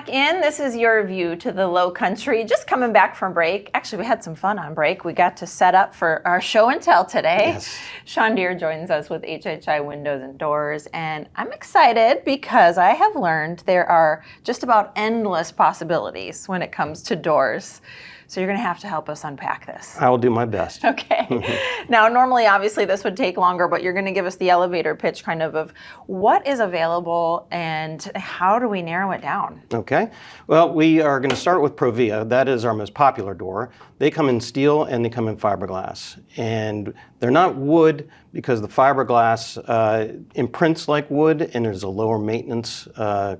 back in. This is your view to the Lowcountry. Just coming back from break. Actually, we had some fun on break. We got to set up for our show and tell today. Yes. Deir joins us with HHI Windows and Doors, and I'm excited because I have learned there are just about endless possibilities when it comes to doors. So you're going to have to help us unpack this. I will do my best. Okay. Now, normally, obviously, this would take longer, but you're going to give us the elevator pitch kind of what is available and how do we narrow it down? Okay. Well, we are going to start with Provia. That is our most popular door. They come in steel and they come in fiberglass. And they're not wood because the fiberglass imprints like wood and there's a lower maintenance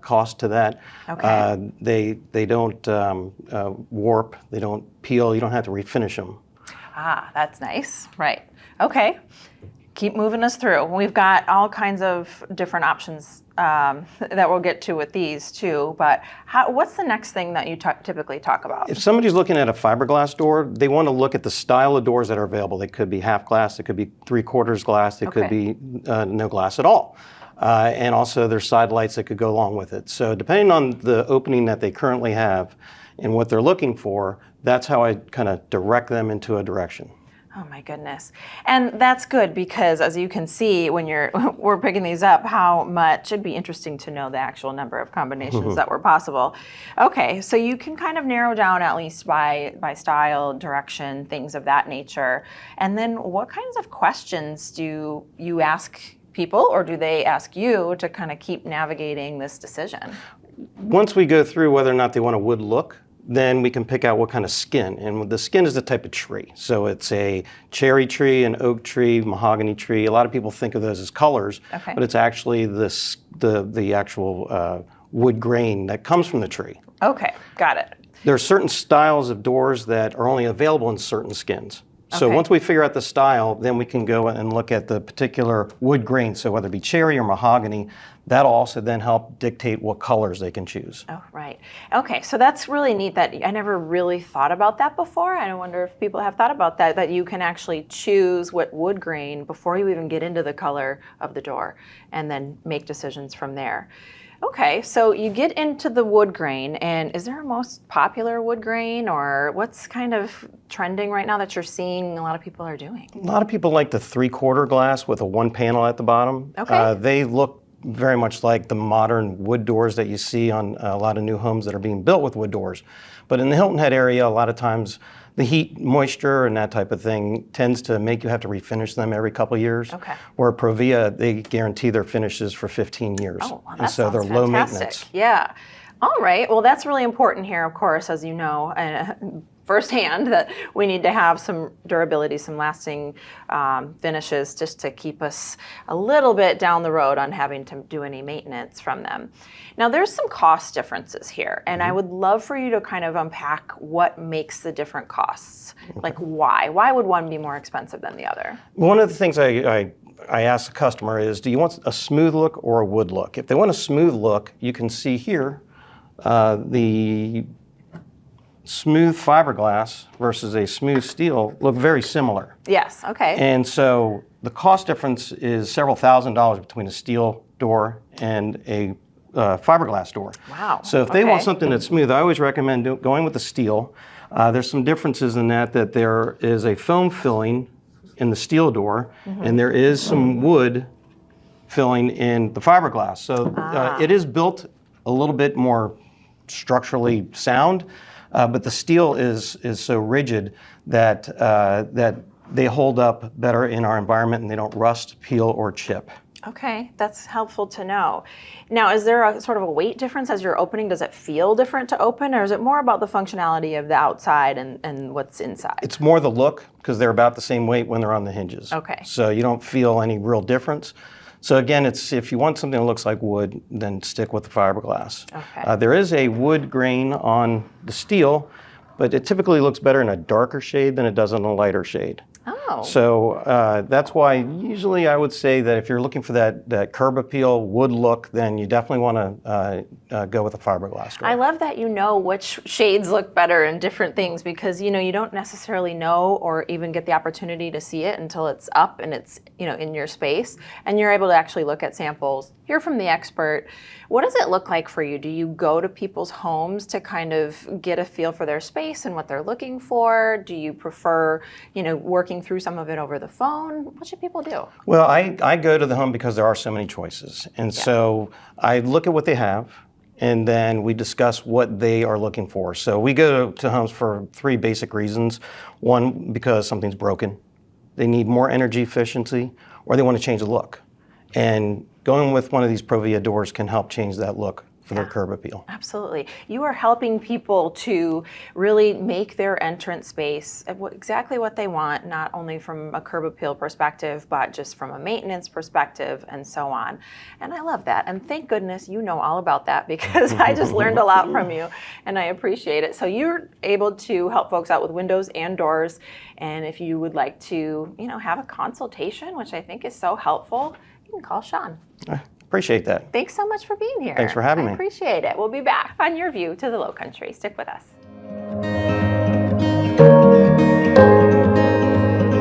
cost to that. Okay. They don't warp, they don't peel, you don't have to refinish them. Ah, that's nice. Right. Okay. Keep moving us through. We've got all kinds of different options that we'll get to with these too, but what's the next thing that you typically talk about? If somebody's looking at a fiberglass door, they want to look at the style of doors that are available. They could be half glass, they could be 3/4 glass, they could be no glass at all. And also there's side lights that could go along with it. So depending on the opening that they currently have and what they're looking for, that's how I kind of direct them into a direction. Oh my goodness. And that's good because as you can see when we're picking these up, how much it'd be interesting to know the actual number of combinations that were possible. Okay, so you can kind of narrow down at least by style, direction, things of that nature. And then what kinds of questions do you ask people or do they ask you to kind of keep navigating this decision? Once we go through whether or not they want a wood look, then we can pick out what kind of skin. And the skin is the type of tree. So it's a cherry tree, an oak tree, mahogany tree. A lot of people think of those as colors, but it's actually the actual wood grain that comes from the tree. Okay, got it. There are certain styles of doors that are only available in certain skins. So once we figure out the style, then we can go and look at the particular wood grain. So whether it be cherry or mahogany, that'll also then help dictate what colors they can choose. Oh, right. Okay, so that's really neat that I never really thought about that before. I wonder if people have thought about that you can actually choose what wood grain before you even get into the color of the door and then make decisions from there. Okay, so you get into the wood grain, and is there a most popular wood grain, or what's kind of trending right now that you're seeing a lot of people are doing? A lot of people like the 3/4 glass with a one panel at the bottom. Okay. They look very much like the modern wood doors that you see on a lot of new homes that are being built with wood doors. But in the Hilton Head area, a lot of times the heat, moisture, and that type of thing tends to make you have to refinish them every couple of years. Okay. Where Provia, they guarantee their finishes for 15 years. Oh, well, that and so they're sounds low fantastic. maintenance. Yeah. All right. Well, that's really important here, of course, as you know, firsthand, that we need to have some durability, some lasting finishes just to keep us a little bit down the road on having to do any maintenance from them. Now, there's some cost differences here, and I would love for you to kind of unpack what makes the different costs. Like why? Why would one be more expensive than the other? One of the things I ask the customer is, do you want a smooth look or a wood look? If they want a smooth look, you can see here the smooth fiberglass versus a smooth steel look very similar. Yes, okay. And so the cost difference is several $1,000s between a steel door and a fiberglass door. Wow. So if they want something that's smooth, I always recommend going with the steel. There's some differences in that there is a foam filling in the steel door, and there is some wood filling in the fiberglass. So it is built a little bit more structurally sound, but the steel is so rigid that they hold up better in our environment and they don't rust, peel, or chip. Okay, that's helpful to know. Now, is there a sort of a weight difference as you're opening? Does it feel different to open, or is it more about the functionality of the outside and what's inside? It's more the look, because they're about the same weight when they're on the hinges. Okay. So you don't feel any real difference. So again, if you want something that looks like wood, then stick with the fiberglass. Okay. There is a wood grain on the steel, but it typically looks better in a darker shade than it does in a lighter shade. Oh, Oh. So that's why usually I would say that if you're looking for that curb appeal wood look, then you definitely want to go with a fiberglass door. I love that you know which shades look better in different things, because you don't necessarily know or even get the opportunity to see it until it's up and it's in your space, and you're able to actually look at samples, hear from the expert. What does it look like for you? Do you go to people's homes to kind of get a feel for their space and what they're looking for? Do you prefer working through some of it over the phone? What should people do? Well, I go to the home because there are so many choices, and so I look at what they have, and then we discuss what they are looking for. So we go to homes for 3 basic reasons. One, because something's broken, they need more energy efficiency, or they want to change the look. And going with one of these Provia doors can help change that look for their curb appeal. Absolutely. You are helping people to really make their entrance space exactly what they want, not only from a curb appeal perspective, but just from a maintenance perspective and so on. And I love that. And thank goodness you know all about that, because I just learned a lot from you and I appreciate it. So you're able to help folks out with windows and doors. And if you would like to, have a consultation, which I think is so helpful, you can call Sean. Appreciate that. Thanks so much for being here. Thanks for having me. I appreciate it. We'll be back on Your View to the Lowcountry. Stick with us.